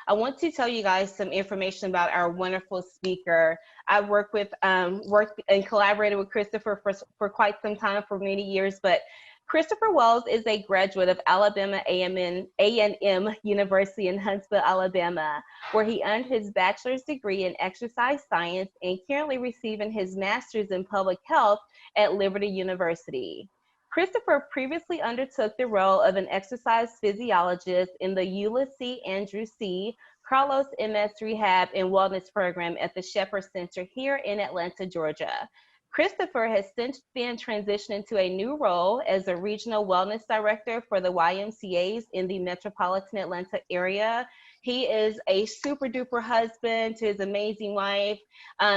I want to tell you guys some information about our wonderful speaker. I've worked and collaborated with Christopher for quite some time, for many years, but Christopher Wells is a graduate of Alabama A&M University in Huntsville, Alabama, where he earned his bachelor's degree in exercise science and currently receiving his master's in public health at Liberty University. Christopher previously undertook the role of an exercise physiologist in the Eula C. Andrew C. Carlos MS Rehab and Wellness Program at the Shepherd Center here in Atlanta, Georgia. Christopher has since been transitioned to a new role as a regional wellness director for the YMCAs in the metropolitan Atlanta area. He is a super duper husband to his amazing wife.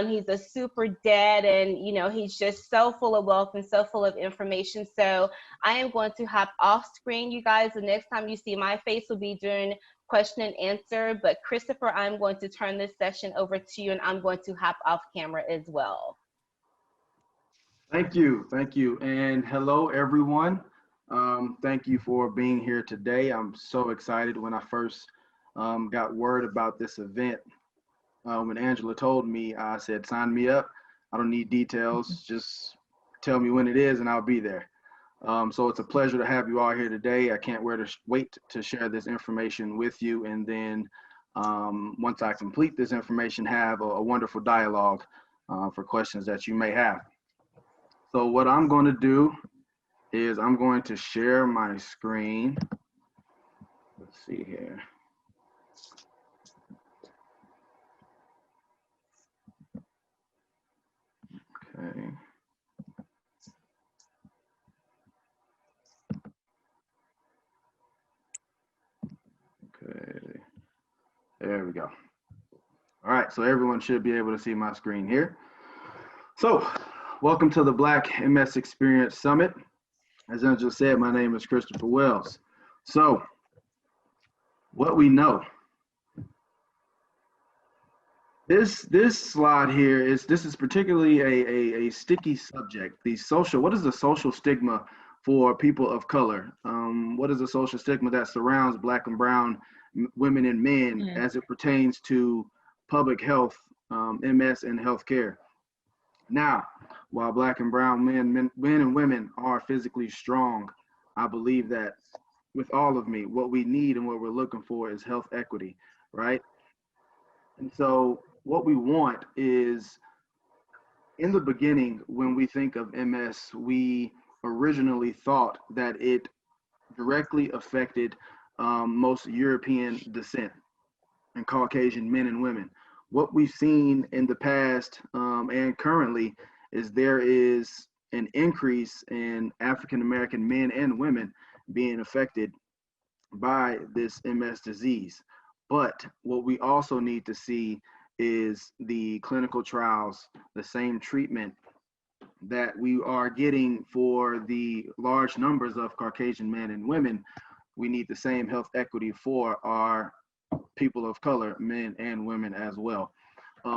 He's a super dad, and he's just so full of wealth and so full of information. So I am going to hop off screen, you guys. The next time you see my face will be during question and answer. But Christopher, I'm going to turn this session over to you, and I'm going to hop off camera as well. Thank you. And hello, everyone. Thank you for being here today. I'm so excited. When I first got word about this event, when Angela told me, I said, sign me up. I don't need details. Just tell me when it is and I'll be there. So it's a pleasure to have you all here today. I can't wait to share this information with you. And then once I complete this information, have a wonderful dialogue for questions that you may have. So what I'm going to do is I'm going to share my screen. Let's see here. Okay. Okay. There we go. All right, so everyone should be able to see my screen here. So, welcome to the Black MS Experience Summit. As Angela said, my name is Christopher Wells. So, what we know. This slide here is particularly a sticky subject. What is the social stigma for people of color? What is the social stigma that surrounds Black and brown women and men as it pertains to public health, MS, and healthcare? Now, while Black and brown men and women are physically strong, I believe that with all of me, what we need and what we're looking for is health equity, right? And so what we want is, in the beginning, when we think of MS, we originally thought that it directly affected most European descent and Caucasian men and women. What we've seen in the past and currently is there is an increase in African-American men and women being affected by this MS disease. But what we also need to see is the clinical trials, the same treatment that we are getting for the large numbers of Caucasian men and women. We need the same health equity for our people of color, men and women as well.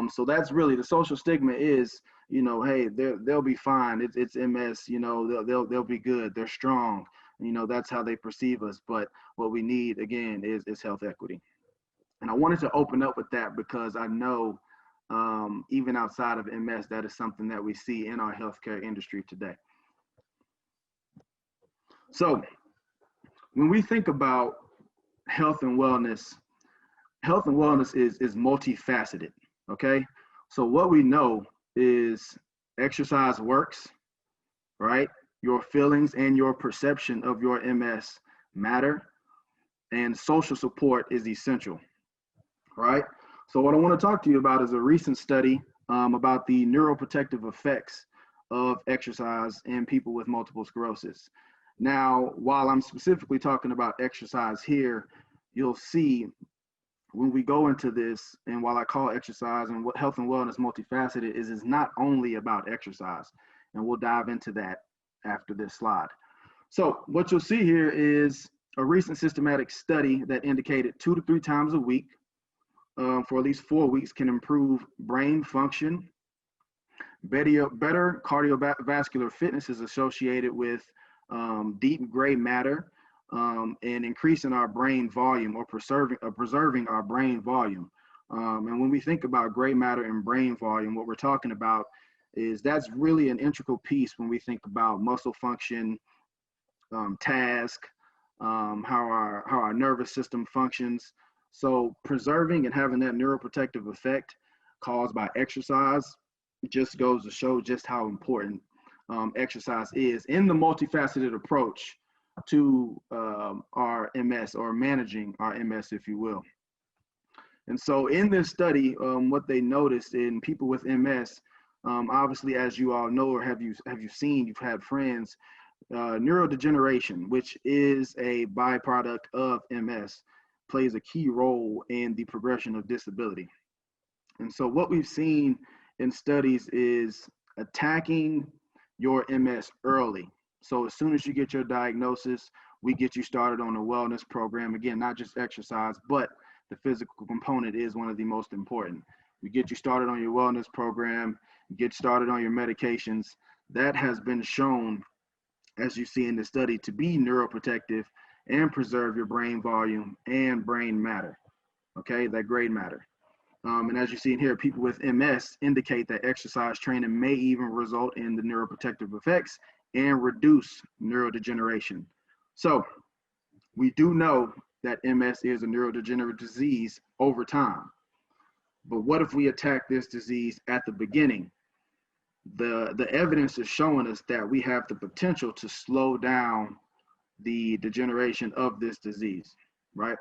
So that's really the social stigma is, hey, they'll be fine. It's MS, they'll be good. They're strong. That's how they perceive us. But what we need, again, is health equity. And I wanted to open up with that because I know even outside of MS, that is something that we see in our healthcare industry today. So when we think about health and wellness is multifaceted, okay? So what we know is exercise works, right? Your feelings and your perception of your MS matter, and social support is essential, right? So what I want to talk to you about is a recent study about the neuroprotective effects of exercise in people with multiple sclerosis. Now, while I'm specifically talking about exercise here, you'll see when we go into this, and while I call exercise and what health and wellness multifaceted is not only about exercise, and we'll dive into that after this slide. So what you'll see here is a recent systematic study that indicated 2 to 3 times a week for at least 4 weeks can improve brain function. Better cardiovascular fitness is associated with deep gray matter, and increasing our brain volume or preserving our brain volume. And when we think about gray matter and brain volume, what we're talking about is that's really an integral piece when we think about muscle function, task, how our nervous system functions. So preserving and having that neuroprotective effect caused by exercise just goes to show just how important exercise is in the multifaceted approach to our MS, or managing our MS, if you will. And so in this study, what they noticed in people with MS, obviously, as you all know, or have you seen, you've had friends, neurodegeneration, which is a byproduct of MS, plays a key role in the progression of disability. And so what we've seen in studies is attacking your MS early. So as soon as you get your diagnosis, we get you started on a wellness program. Again, not just exercise, but the physical component is one of the most important. We get you started on your wellness program, get started on your medications. That has been shown, as you see in the study, to be neuroprotective and preserve your brain volume and brain matter, okay, that gray matter. And as you see in here, people with MS indicate that exercise training may even result in the neuroprotective effects and reduce neurodegeneration. So we do know that MS is a neurodegenerative disease over time. But what if we attack this disease at the beginning? The evidence is showing us that we have the potential to slow down the degeneration of this disease, right?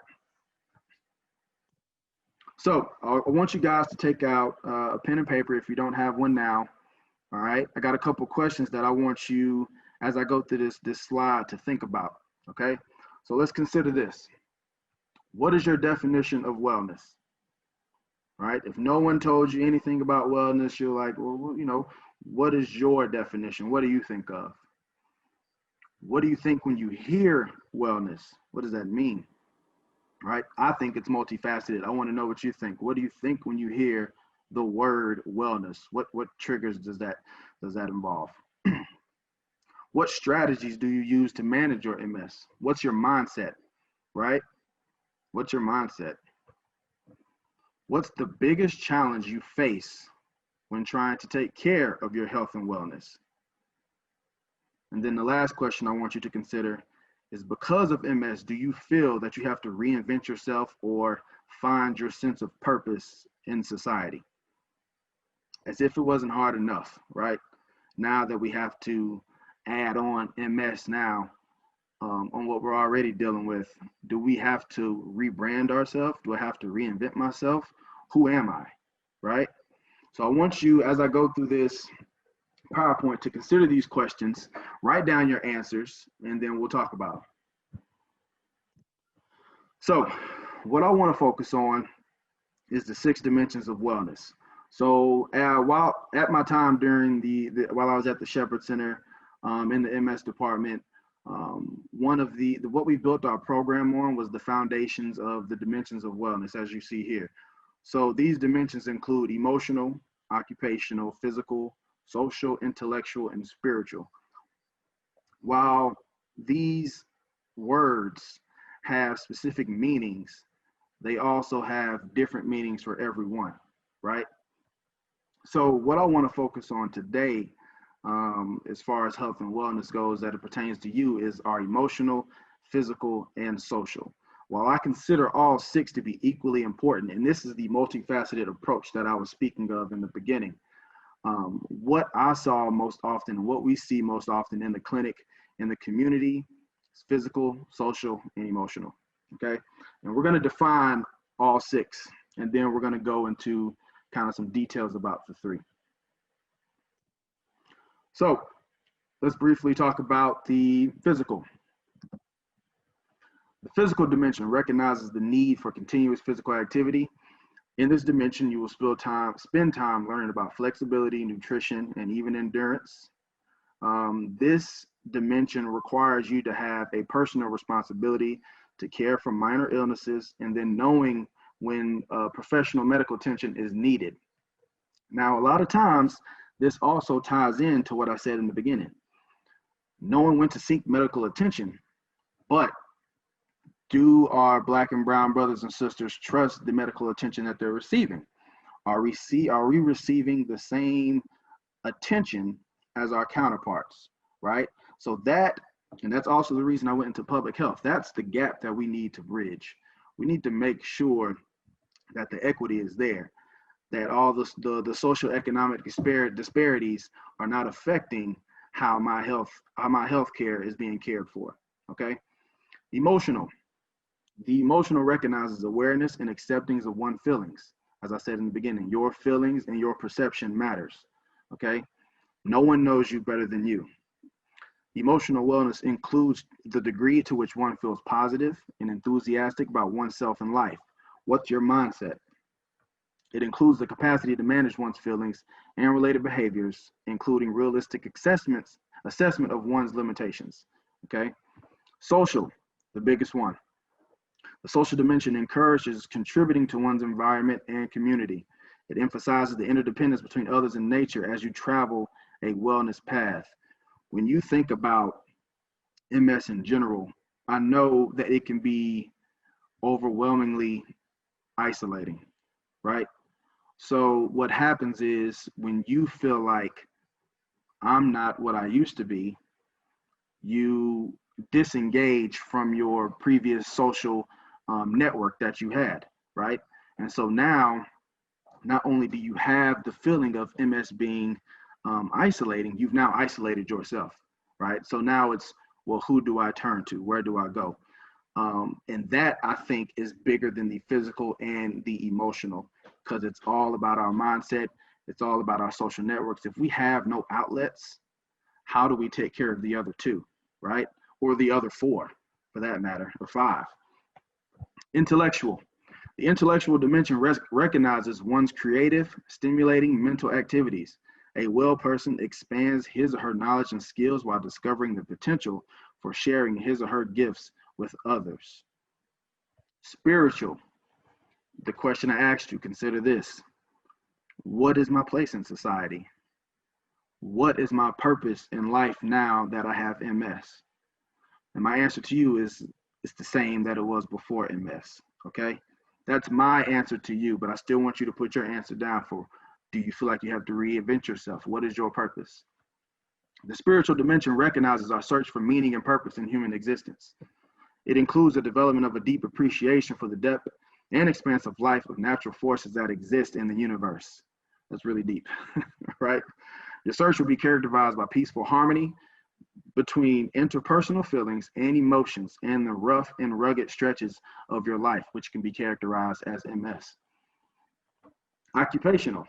So I want you guys to take out a pen and paper if you don't have one now. All right, I got a couple questions that I want you, as I go through this slide, to think about. Okay, so let's consider this. What is your definition of wellness? Right? If no one told you anything about wellness, you're like, well, you know, what is your definition? What do you think of? What do you think when you hear wellness? What does that mean? Right? I think it's multifaceted. I want to know what you think. What do you think when you hear the word wellness? What triggers does that involve? What strategies do you use to manage your MS? What's your mindset? Right? What's your mindset? What's the biggest challenge you face when trying to take care of your health and wellness? And then the last question I want you to consider is, because of MS, do you feel that you have to reinvent yourself or find your sense of purpose in society? As if it wasn't hard enough, right? Now that we have to add on MS now on what we're already dealing with, do we have to rebrand ourselves? Do I have to reinvent myself? Who am I, right? So I want you, as I go through this PowerPoint, to consider these questions, write down your answers, and then we'll talk about them. So what I want to focus on is the 6 dimensions of wellness. So while at my time during while I was at the Shepherd Center in the MS department, one of what we built our program on was the foundations of the dimensions of wellness, as you see here. So these dimensions include emotional, occupational, physical, social, intellectual, and spiritual. While these words have specific meanings, they also have different meanings for everyone, right? So what I want to focus on today, as far as health and wellness goes, that it pertains to you, is our emotional, physical, and social. While I consider all 6 to be equally important, and this is the multifaceted approach that I was speaking of in the beginning, what I saw most often, what we see most often in the clinic, in the community, is physical, social, and emotional, okay? And we're gonna define all 6, and then we're gonna go into kind of some details about the 3. So let's briefly talk about the physical. The physical dimension recognizes the need for continuous physical activity. In this dimension, you will spend time learning about flexibility, nutrition, and even endurance. This dimension requires you to have a personal responsibility to care for minor illnesses, and then knowing when professional medical attention is needed. Now, a lot of times, this also ties into what I said in the beginning. Knowing when to seek medical attention, but Do our Black and brown brothers and sisters trust the medical attention that they're receiving? Are we receiving the same attention as our counterparts, right? So that, and that's also the reason I went into public health. That's the gap that we need to bridge. We need to make sure that the equity is there, that all the social economic disparities are not affecting how my health care is being cared for. Okay. Emotional. The emotional recognizes awareness and acceptance of one's feelings. As I said in the beginning, your feelings and your perception matters. Okay. No one knows you better than you. Emotional wellness includes the degree to which one feels positive and enthusiastic about oneself and life. What's your mindset? It includes the capacity to manage one's feelings and related behaviors, including realistic assessment of one's limitations. Okay. Social, the biggest one. The social dimension encourages contributing to one's environment and community. It emphasizes the interdependence between others and nature as you travel a wellness path. When you think about MS in general, I know that it can be overwhelmingly isolating, right? So what happens is when you feel like I'm not what I used to be, you disengage from your previous social network that you had, right? And so now, not only do you have the feeling of MS being isolating, you've now isolated yourself, right? So now it's, well, who do I turn to? Where do I go? And that, I think, is bigger than the physical and the emotional, because it's all about our mindset. It's all about our social networks. If we have no outlets, how do we take care of the other two, right? Or the other four, for that matter, or five. Intellectual. The intellectual dimension recognizes one's creative, stimulating mental activities. A well person expands his or her knowledge and skills while discovering the potential for sharing his or her gifts with others. Spiritual. The question I asked you, consider this. What is my place in society? What is my purpose in life now that I have MS? And my answer to you is it's the same that it was before MS, okay? That's my answer to you, but I still want you to put your answer down for, do you feel like you have to reinvent yourself? What is your purpose? The spiritual dimension recognizes our search for meaning and purpose in human existence. It includes the development of a deep appreciation for the depth and expanse of life of natural forces that exist in the universe. That's really deep, right? Your search will be characterized by peaceful harmony between interpersonal feelings and emotions and the rough and rugged stretches of your life, which can be characterized as MS. Occupational.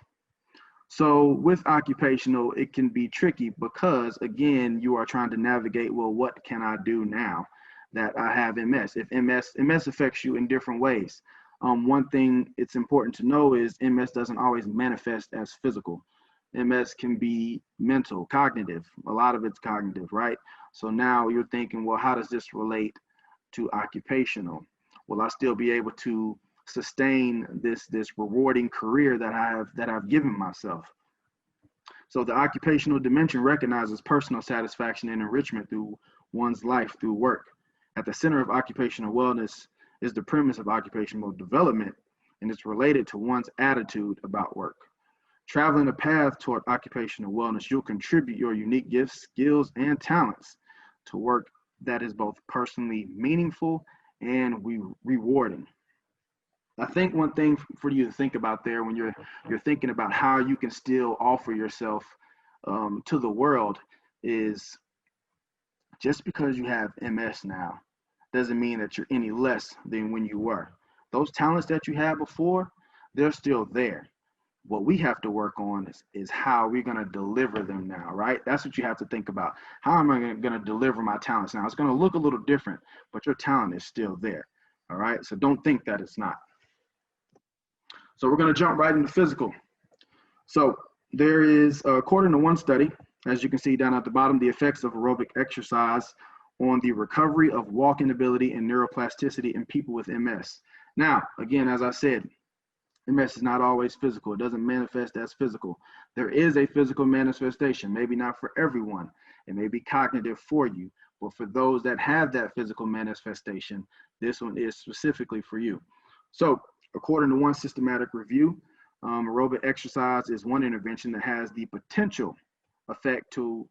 So with occupational, it can be tricky because, again, you are trying to navigate, well, what can I do now that I have MS? If MS affects you in different ways. One thing it's important to know is MS doesn't always manifest as physical. MS can be mental, cognitive. A lot of it's cognitive, right? So now you're thinking, well, how does this relate to occupational? Will I still be able to sustain this rewarding career that I've given myself? So the occupational dimension recognizes personal satisfaction and enrichment through one's life through work. At the center of occupational wellness is the premise of occupational development, and it's related to one's attitude about work. Traveling a path toward occupational wellness, you'll contribute your unique gifts, skills, and talents to work that is both personally meaningful and rewarding. I think one thing for you to think about there when you're thinking about how you can still offer yourself to the world is, just because you have MS now doesn't mean that you're any less than when you were. Those talents that you had before, they're still there. What we have to work on is how we're going to deliver them now, right? That's what you have to think about. How am I going to deliver my talents now? It's going to look a little different, but your talent is still there, all right? So don't think that it's not. So we're going to jump right into physical. So there is, according to one study, as you can see down at the bottom, the effects of aerobic exercise on the recovery of walking ability and neuroplasticity in people with MS. Now, again, as I said, MS is not always physical. It doesn't manifest as physical. There is a physical manifestation, maybe not for everyone. It may be cognitive for you, But for those that have that physical manifestation, this one is specifically for you. So according to one systematic review, aerobic exercise is one intervention that has the potential effect to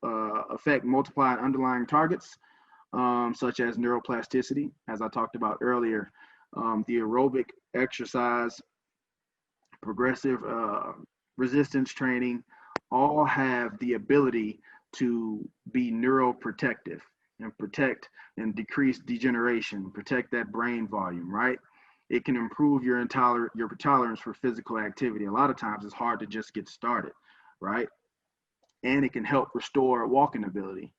affect multiplied underlying targets, such as neuroplasticity. As I talked about earlier, the aerobic exercise, progressive resistance training, all have the ability to be neuroprotective and protect and decrease degeneration, protect that brain volume, right? It can improve your tolerance for physical activity. A lot of times it's hard to just get started, right? And it can help restore walking ability.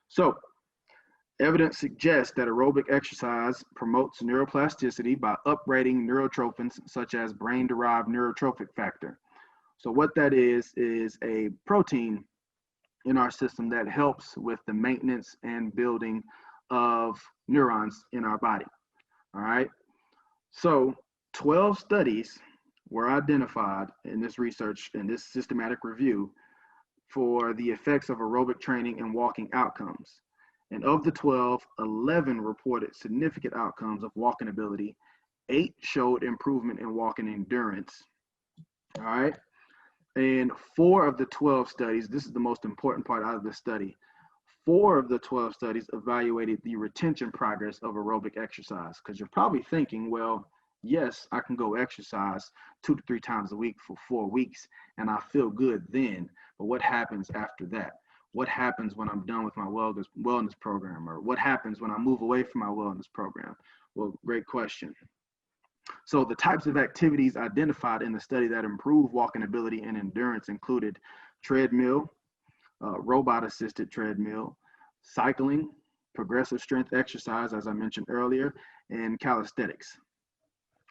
So evidence suggests that aerobic exercise promotes neuroplasticity by upregulating neurotrophins such as brain-derived neurotrophic factor. So what that is a protein in our system that helps with the maintenance and building of neurons in our body, all right? So 12 studies were identified in this research, in this systematic review, for the effects of aerobic training and walking outcomes. And of the 12, 11 reported significant outcomes of walking ability. 8 showed improvement in walking endurance, all right? And 4 of the 12 studies, this is the most important part out of the study, 4 of the 12 studies evaluated the retention progress of aerobic exercise. Because you're probably thinking, well, yes, I can go exercise 2 to 3 times a week for 4 weeks and I feel good then, but what happens after that? What happens when I'm done with my wellness program? Or what happens when I move away from my wellness program? Well, great question. So the types of activities identified in the study that improve walking ability and endurance included treadmill, robot-assisted treadmill, cycling, progressive strength exercise, as I mentioned earlier, and calisthenics.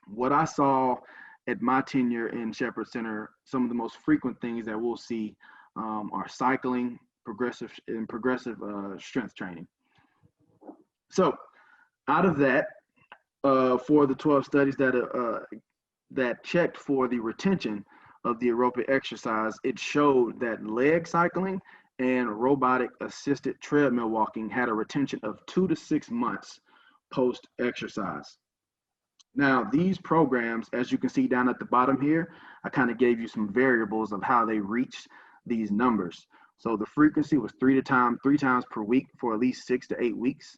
What I saw at my tenure in Shepherd Center, some of the most frequent things that we'll see are cycling, progressive strength training. So out of that, for the 12 studies that checked for the retention of the aerobic exercise, it showed that leg cycling and robotic assisted treadmill walking had a retention of 2 to 6 months post exercise. Now, these programs, as you can see down at the bottom here, I kind of gave you some variables of how they reached these numbers. So the frequency was 3 times per week for at least 6 to 8 weeks.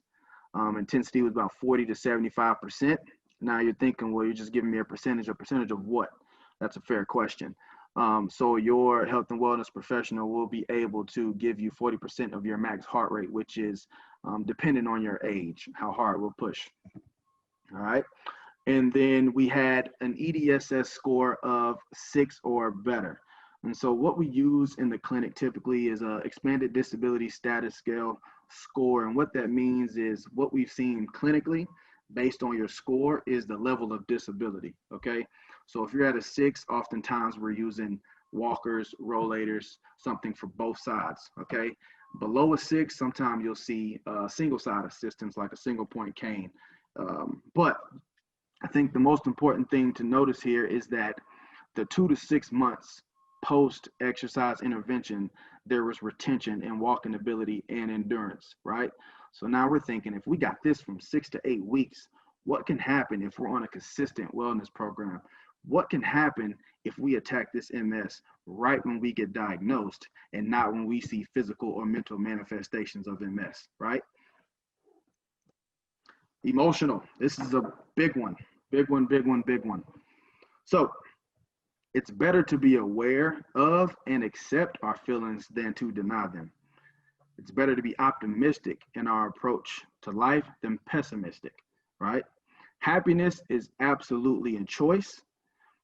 Intensity was about 40 to 75%. Now you're thinking, well, you're just giving me a percentage of what? That's a fair question. So your health and wellness professional will be able to give you 40% of your max heart rate, which is depending on your age, how hard we'll push. All right. And then we had an EDSS score of 6 or better. And so what we use in the clinic typically is a expanded disability status scale score. And what that means is what we've seen clinically based on your score is the level of disability, okay? So if you're at a 6, oftentimes we're using walkers, rollators, something for both sides, okay? Below a 6, sometimes you'll see single side assistance like a single point cane. But I think the most important thing to notice here is that the 2 to 6 months post-exercise intervention, there was retention in walking ability and endurance, right? So now we're thinking, if we got this from 6 to 8 weeks, what can happen if we're on a consistent wellness program? What can happen if we attack this MS right when we get diagnosed and not when we see physical or mental manifestations of MS, right? Emotional, this is a big one. So it's better to be aware of and accept our feelings than to deny them. It's better to be optimistic in our approach to life than pessimistic, right? Happiness is absolutely a choice,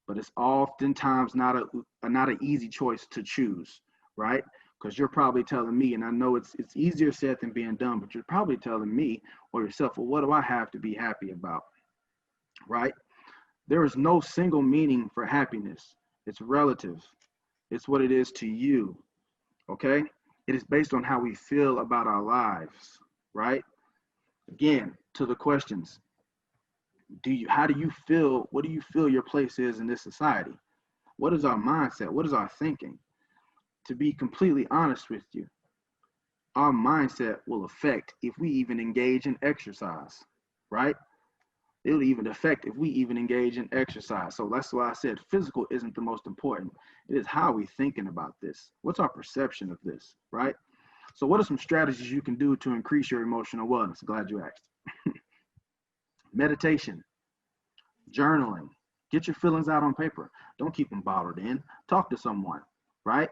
but it's oftentimes not an easy choice to choose, right? Because you're probably telling me, and I know it's easier said than being done, but you're probably telling me or yourself, well, what do I have to be happy about, right? There is no single meaning for happiness. It's relative. It's what it is to you, okay? It is based on how we feel about our lives, right? Again, to the questions. How do you feel? What do you feel your place is in this society? What is our mindset? What is our thinking? To be completely honest with you, our mindset will affect if we even engage in exercise, right? It'll even affect if we even engage in exercise. So that's why I said physical isn't the most important. It is how we thinking about this. What's our perception of this, right? So what are some strategies you can do to increase your emotional wellness? Glad you asked. Meditation, journaling, get your feelings out on paper. Don't keep them bottled in. Talk to someone, right?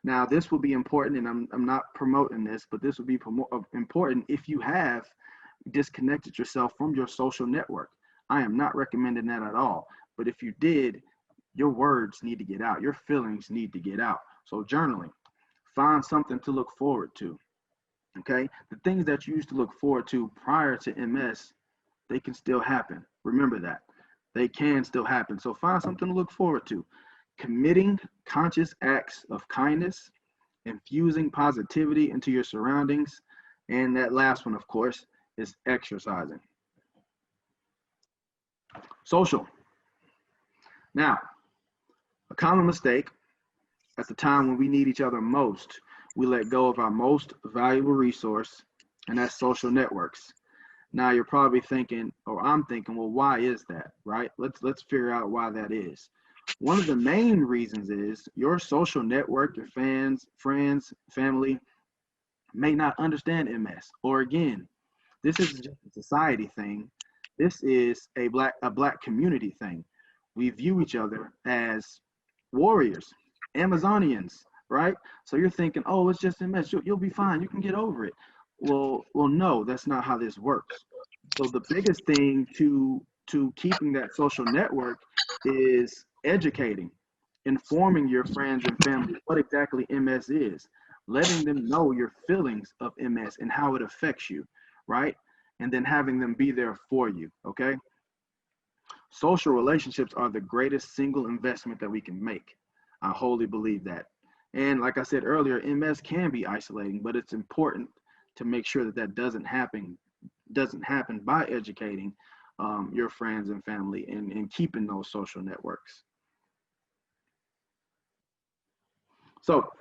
Now, this will be important, and I'm not promoting this, but this will be important if you have disconnected yourself from your social network. I am not recommending that at all. But if you did, your words need to get out. Your feelings need to get out. So journaling, find something to look forward to. Okay. The things that you used to look forward to prior to MS, they can still happen. Remember that. They can still happen. So find something to look forward to. Committing conscious acts of kindness, infusing positivity into your surroundings. And that last one, of course, is exercising. Social. Now, a common mistake at the time when we need each other most, we let go of our most valuable resource, and that's social networks. Now you're probably thinking, or I'm thinking, well, why is that, right? Let's figure out why that is. One of the main reasons is your social network, your fans, friends, family may not understand MS. Or again, this isn't just a society thing. This is a black community thing. We view each other as warriors, Amazonians, right? So you're thinking, oh, it's just MS. You'll be fine. You can get over it. Well, no, that's not how this works. So the biggest thing to keeping that social network is educating, informing your friends and family what exactly MS is, letting them know your feelings of MS and how it affects you, right? And then having them be there for you, okay? Social relationships are the greatest single investment that we can make. I wholly believe that. And like I said earlier, MS can be isolating, but it's important to make sure that that doesn't happen by educating your friends and family and keeping those social networks. So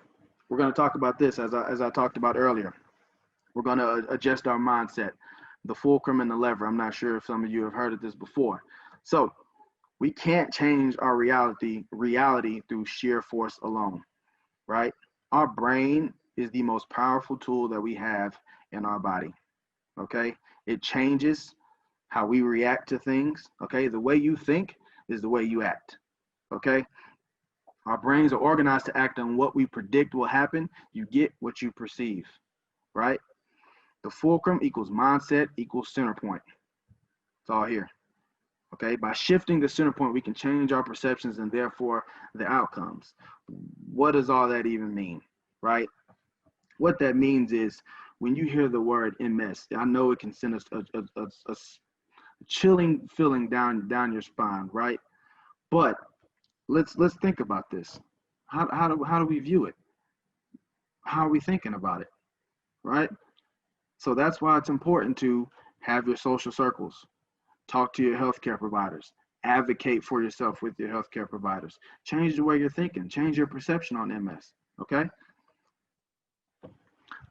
we're going to talk about this as I talked about earlier. We're going to adjust our mindset, the fulcrum and the lever. I'm not sure if some of you have heard of this before. So we can't change our reality through sheer force alone, right? Our brain is the most powerful tool that we have in our body, okay? It changes how we react to things, okay? The way you think is the way you act, okay? Our brains are organized to act on what we predict will happen. You get what you perceive, right? The fulcrum equals mindset equals center point. It's all here, okay? By shifting the center point, we can change our perceptions and therefore the outcomes. What does all that even mean, right? What that means is when you hear the word MS, I know it can send a chilling feeling down your spine, right? But let's think about this. How do we view it? How are we thinking about it, right? So that's why it's important to have your social circles, talk to your healthcare providers, advocate for yourself with your healthcare providers, change the way you're thinking, change your perception on MS, okay?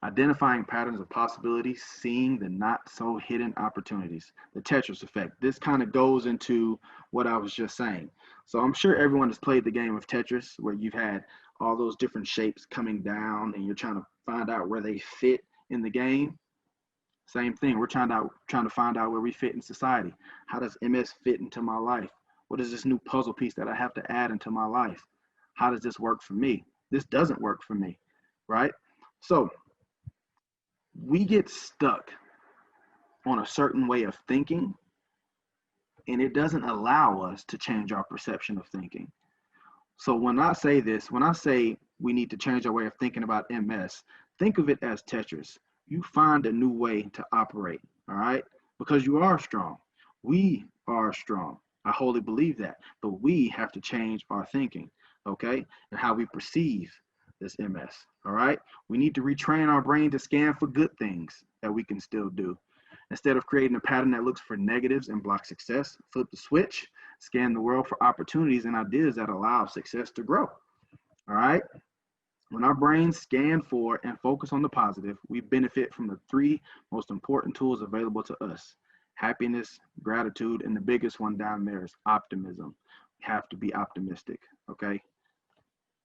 Identifying patterns of possibility, seeing the not so hidden opportunities, the Tetris effect. This kind of goes into what I was just saying. So I'm sure everyone has played the game of Tetris where you've had all those different shapes coming down and you're trying to find out where they fit in the game. Same thing, we're trying to find out where we fit in society. How does MS fit into my life? What is this new puzzle piece that I have to add into my life? How does this work for me? This doesn't work for me, right? So we get stuck on a certain way of thinking, and it doesn't allow us to change our perception of thinking. So when I say this, when I say we need to change our way of thinking about MS, think of it as Tetris. You find a new way to operate, all right? Because you are strong. We are strong. I wholly believe that. But we have to change our thinking, okay? And how we perceive this MS, all right? We need to retrain our brain to scan for good things that we can still do. Instead of creating a pattern that looks for negatives and blocks success, flip the switch, scan the world for opportunities and ideas that allow success to grow, all right? When our brains scan for and focus on the positive, we benefit from the three most important tools available to us: happiness, gratitude, and the biggest one down there is optimism. We have to be optimistic, okay?